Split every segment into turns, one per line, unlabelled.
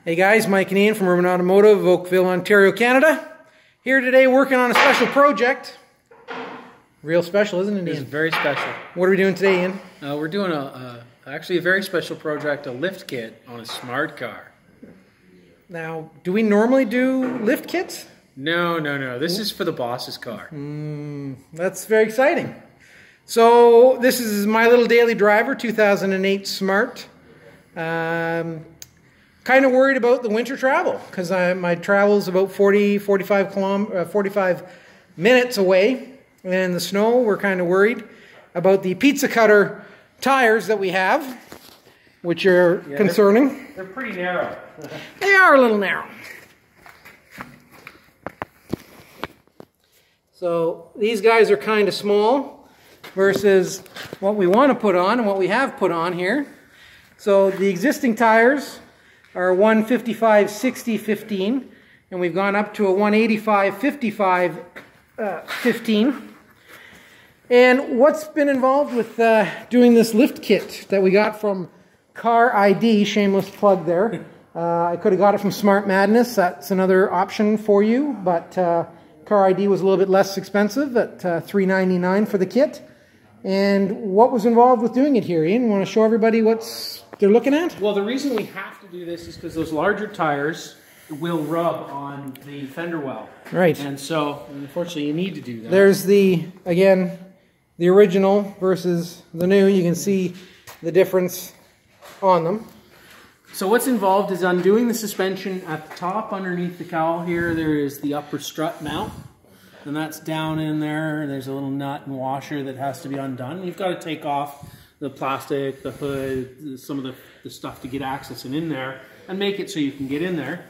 Hey guys, Mike and Iain from Automotive, Oakville, Ontario, Canada. Here today working on a special project. Real special, isn't it, Iain?
It's very special.
What are we doing today, Iain?
We're doing actually a very special project, a lift kit on a smart car.
Now, do we normally do lift kits?
No. This is for the boss's car.
That's very exciting. So, this is my little daily driver, 2008 Smart. Kind of worried about the winter travel because my travel is about 45 minutes away, and in the snow we're kind of worried about the pizza cutter tires that we have, which are concerning.
They're pretty narrow.
They are a little narrow. So these guys are kind of small versus what we want to put on and what we have put on here. So the existing tires are 155/60/15, and we've gone up to a 185/55/15. And what's been involved with doing this lift kit that we got from Car ID, shameless plug there. I could have got it from Smart Madness, that's another option for you, but Car ID was a little bit less expensive at $3.99 for the kit. And what was involved with doing it here, Iain? Want to show everybody what they're looking at?
Well, the reason we have to do this is because those larger tires will rub on the fender well.
Right.
And so, unfortunately, you need to do that.
There's again, the original versus the new. You can see the difference on them.
So what's involved is undoing the suspension at the top underneath the cowl here. There is the upper strut mount, and that's down in there. There's a little nut and washer that has to be undone. You've got to take off the plastic, the hood, some of the stuff to get access in there, and make it so you can get in there.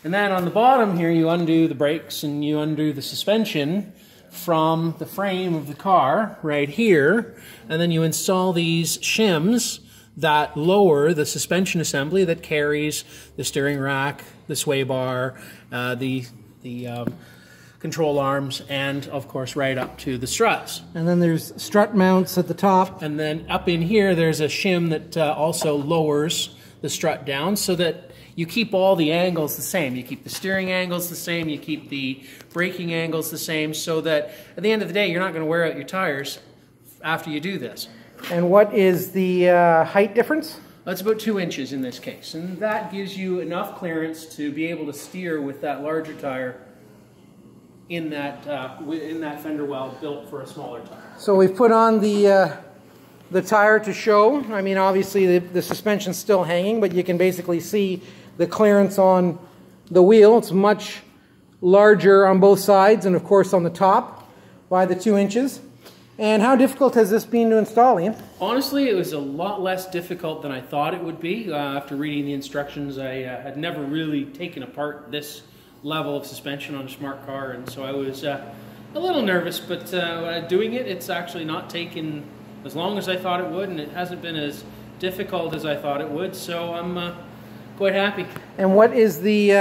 And then on the bottom here, you undo the brakes and you undo the suspension from the frame of the car right here, and then you install these shims that lower the suspension assembly that carries the steering rack, the sway bar, the control arms, and of course right up to the struts.
And then there's strut mounts at the top.
And then up in here there's a shim that also lowers the strut down so that you keep all the angles the same. You keep the steering angles the same, you keep the braking angles the same, so that at the end of the day you're not going to wear out your tires after you do this.
And what is the height difference?
That's about 2 inches in this case, and that gives you enough clearance to be able to steer with that larger tire in that fender well built for a smaller tire.
So we've put on the tire to show. I mean, obviously the suspension's still hanging, but you can basically see the clearance on the wheel. It's much larger on both sides, and of course on the top by the 2 inches. And how difficult has this been to install, Iain?
Honestly, it was a lot less difficult than I thought it would be. After reading the instructions, I had never really taken apart this level of suspension on a smart car, and so I was a little nervous, but doing it, it's actually not taken as long as I thought it would, and it hasn't been as difficult as I thought it would, so I'm quite happy.
And what is the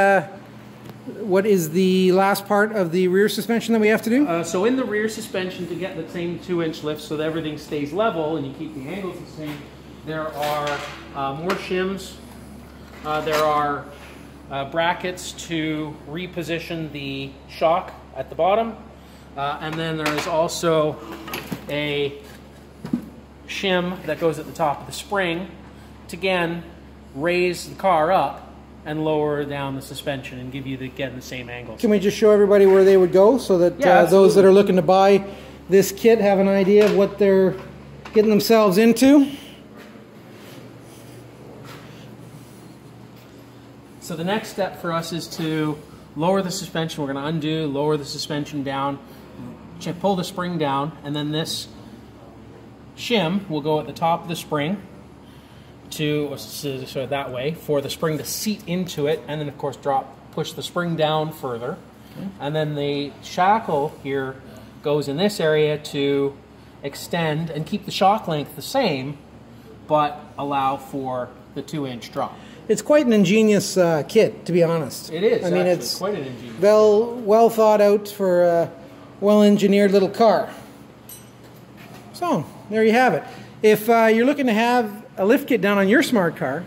last part of the rear suspension that we have to do?
So in the rear suspension, to get the same 2-inch lift so that everything stays level and you keep the angles the same, there are more shims. There are brackets to reposition the shock at the bottom. And then there is also a shim that goes at the top of the spring to, again, raise the car up and lower down the suspension and give you the same angles.
Can we just show everybody where they would go so that those that are looking to buy this kit have an idea of what they're getting themselves into?
So the next step for us is to lower the suspension. We're going to undo, lower the suspension down, pull the spring down, and then this shim will go at the top of the spring so that way for the spring to seat into it, and then of course push the spring down further. Okay. And then the shackle here goes in this area to extend and keep the shock length the same, but allow for the 2-inch drop.
It's quite an ingenious kit, to be honest.
It is.
I mean, it's
quite an ingenious.
Well thought out for a well-engineered little car. So there you have it. If you're looking to have a lift kit down on your smart car,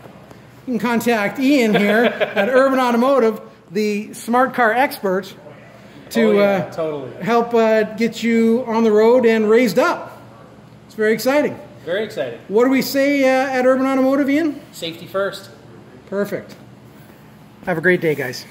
can contact Ian here at Urban Automotive, the smart car expert, to
totally
help get you on the road and raised up. It's very exciting.
Very exciting.
What do we say at Urban Automotive, Ian?
Safety first.
Perfect. Have a great day, guys.